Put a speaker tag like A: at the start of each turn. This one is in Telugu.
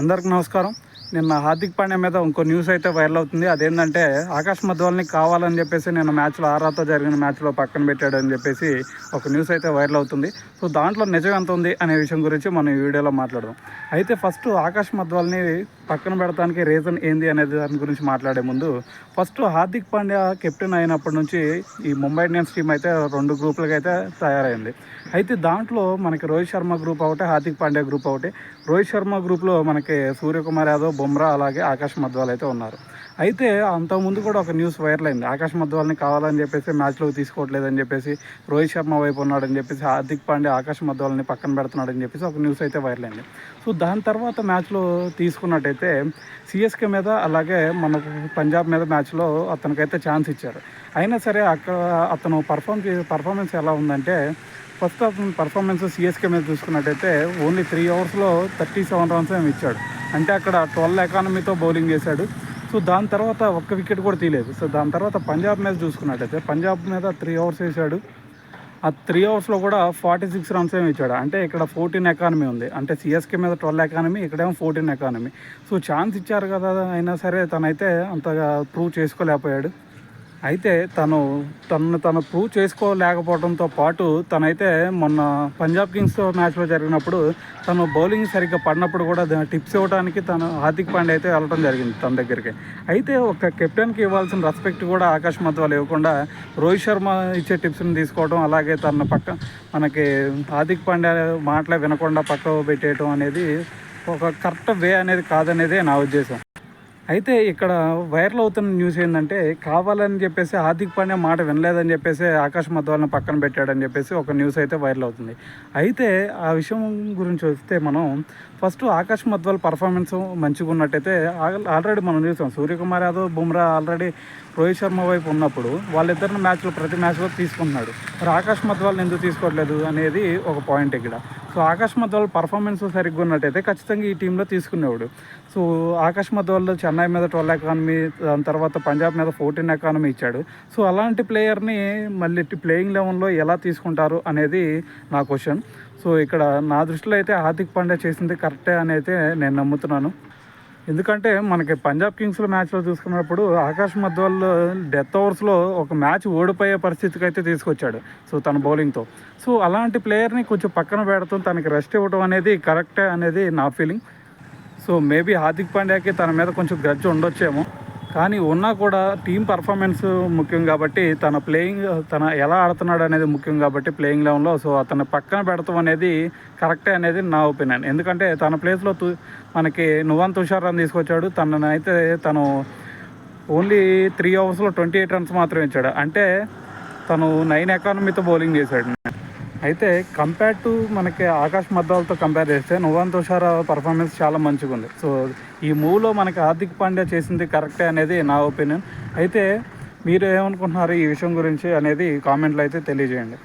A: అందరికి నమస్కారం. నిన్న హార్దిక్ పాండ్యా మీద ఇంకో న్యూస్ అయితే వైరల్ అవుతుంది. అదేంటంటే ఆకాష్ మధ్వాల్ని కావాలని చెప్పేసి నిన్న మ్యాచ్లో ఆర్ఆర్తో జరిగిన మ్యాచ్లో పక్కన పెట్టాడని చెప్పేసి ఒక న్యూస్ అయితే వైరల్ అవుతుంది. సో దాంట్లో నిజం ఎంత ఉంది అనే విషయం గురించి మనం ఈ వీడియోలో మాట్లాడదాం. అయితే ఫస్ట్ ఆకాష్ మధ్వాల్ని పక్కన పెడతానికి రీజన్ ఏంది అనేది దాని గురించి మాట్లాడే ముందు ఫస్ట్ హార్దిక్ పాండ్యా కెప్టెన్ అయినప్పటి నుంచి ఈ ముంబై ఇండియన్స్ టీం అయితే 2 గ్రూపులుగా అయితే తయారైంది. అయితే దాంట్లో మనకి రోహిత్ శర్మ గ్రూప్ ఒకటి, హార్దిక్ పాండ్యా గ్రూప్ ఒకటి. రోహిత్ శర్మ గ్రూప్లో మనకి సూర్యకుమార్ యాదవ్, బుమ్రా అలాగే ఆకాష్ మధ్వాల్ అయితే ఉన్నారు. అయితే అంతకుముందు కూడా ఒక న్యూస్ వైరల్ అయింది. ఆకాష్ మధ్వాల్ని కావాలని చెప్పేసి మ్యాచ్లోకి తీసుకోవట్లేదని చెప్పేసి, రోహిత్ శర్మ వైపు ఉన్నాడని చెప్పేసి హార్దిక్ పాండ్యా ఆకాష్ మధ్వాల్ని పక్కన పెడుతున్నాడని చెప్పేసి ఒక న్యూస్ అయితే వైరల్ అయింది. సో దాని తర్వాత మ్యాచ్లో తీసుకున్నట్టయితే సిఎస్కే మీద అలాగే మనకు పంజాబ్ మీద మ్యాచ్లో అతనికైతే ఛాన్స్ ఇచ్చారు. అయినా సరే అక్కడ అతను పర్ఫార్మెన్స్ ఎలా ఉందంటే ఫస్ట్ అతను పర్ఫార్మెన్స్ సిఎస్కే మీద చూసుకున్నట్టయితే ఓన్లీ 3 ఓవర్స్లో 37 రన్స్ ఏమి ఇచ్చాడు. అంటే అక్కడ 12 ఎకానమీతో బౌలింగ్ చేశాడు. సో దాని తర్వాత ఒక్క వికెట్ కూడా తీయలేదు. సో దాని తర్వాత పంజాబ్ మీద చూసుకున్నట్టయితే పంజాబ్ మీద 3 ఓవర్స్ వేసాడు. ఆ 3 ఓవర్స్లో కూడా 46 రన్స్ ఏమి ఇచ్చాడు. అంటే ఇక్కడ 14 ఎకానమీ ఉంది. అంటే సిఎస్కే మీద 12 ఎకానమీ, ఇక్కడేమో 14 ఎకానమీ. సో ఛాన్స్ ఇచ్చారు కదా, అయినా సరే తనైతే అంతగా ప్రూవ్ చేసుకోలేకపోయాడు. అయితే తను ప్రూవ్ చేసుకోలేకపోవడంతో పాటు తనైతే మొన్న పంజాబ్ కింగ్స్తో మ్యాచ్లో జరిగినప్పుడు తను బౌలింగ్ సరిగ్గా పడినప్పుడు కూడా టిప్స్ ఇవ్వడానికి తను హార్దిక్ పాండ్యా అయితే వెళ్ళడం జరిగింది తన దగ్గరికి. అయితే ఒక కెప్టెన్కి ఇవ్వాల్సిన రెస్పెక్ట్ కూడా ఆకాష్ మధ్వాల్ ఇవ్వకుండా రోహిత్ శర్మ ఇచ్చే టిప్స్ని తీసుకోవడం, అలాగే తన మనకి హార్దిక్ పాండ్యా మాటలే వినకుండా పక్కకు పెట్టేయడం అనేది ఒక కరెక్ట్ వే అనేది కాదనేదే నా ఉద్దేశం. అయితే ఇక్కడ వైరల్ అవుతున్న న్యూస్ ఏంటంటే కావాలని చెప్పేసి హార్దిక్ పాండ్యా మాట వినలేదని చెప్పేసి ఆకాష్ మధ్వాల్ని పక్కన పెట్టాడని చెప్పేసి ఒక న్యూస్ అయితే వైరల్ అవుతుంది. అయితే ఆ విషయం గురించి వస్తే మనం ఫస్ట్ ఆకాష్ మధ్వాల్ పర్ఫార్మెన్స్ మంచిగా ఉన్నట్టయితే ఆల్రెడీ మనం చూసాం. సూర్యకుమార్ యాదవ్, బుమ్రా ఆల్రెడీ రోహిత్ శర్మ వైపు ఉన్నప్పుడు వాళ్ళిద్దరిని ప్రతి మ్యాచ్లో తీసుకుంటున్నాడు. మరి ఆకాష్ మధ్వాల్ని ఎందుకు తీసుకోవట్లేదు అనేది ఒక పాయింట్ ఇక్కడ. సో ఆకాష్ మధ్వాల్ పర్ఫార్మెన్స్ సరిగ్గా ఉన్నట్టయితే ఖచ్చితంగా ఈ టీంలో తీసుకునేవాడు. సో ఆకాష్ మధ్వాల్ చెన్నై మీద 12 ఎకానమీ, దాని తర్వాత పంజాబ్ మీద 14 ఎకానమీ ఇచ్చాడు. సో అలాంటి ప్లేయర్ని మళ్ళీ ప్లేయింగ్ లెవెన్లో ఎలా తీసుకుంటారు అనేది నా క్వశ్చన్. సో ఇక్కడ నా దృష్టిలో అయితే హార్దిక్ పాండ్యా చేసింది కరెక్టే అని అయితే నేను నమ్ముతున్నాను. ఎందుకంటే మనకి పంజాబ్ కింగ్స్లో మ్యాచ్లో చూసుకున్నప్పుడు ఆకాష్ మధ్వాల్ డెత్ ఓవర్స్లో ఒక మ్యాచ్ ఓడిపోయే పరిస్థితికి అయితే తీసుకొచ్చాడు. సో తన బౌలింగ్తో. సో అలాంటి ప్లేయర్ని కొంచెం పక్కన పెడతాం, తనకి రెస్ట్ ఇవ్వడం అనేది కరెక్టే అనేది నా ఫీలింగ్. సో మేబీ హార్దిక్ పాండ్యాకి తన మీద కొంచెం గ్రడ్జ్ ఉండొచ్చేమో, కానీ ఉన్నా కూడా టీం పర్ఫార్మెన్స్ ముఖ్యం కాబట్టి తన ఎలా ఆడుతున్నాడు అనేది ముఖ్యం కాబట్టి ప్లేయింగ్ లెవెన్లో సో అతను పక్కన పెడతాం అనేది కరెక్టే అనేది నా ఒపీనియన్. ఎందుకంటే తన ప్లేస్లో మనకి నువాన్ తుషార్ రన్ తీసుకొచ్చాడు. తను ఓన్లీ 3 ఓవర్స్లో 28 రన్స్ మాత్రమే ఇచ్చాడు. అంటే తను 9 ఎకానమీతో బౌలింగ్ చేశాడు. అయితే కంపేర్ టు మనకి ఆకాష్ మధ్వాల్తో కంపేర్ చేస్తే నువాన్ తుషార్ పర్ఫార్మెన్స్ చాలా మంచిగా ఉంది. సో ఈ మూవ్లో మనకి హార్దిక్ పాండ్యా చేసింది కరెక్టే అనేది నా ఒపీనియన్. అయితే మీరు ఏమనుకుంటున్నారు ఈ విషయం గురించి అనేది కామెంట్లో అయితే తెలియజేయండి.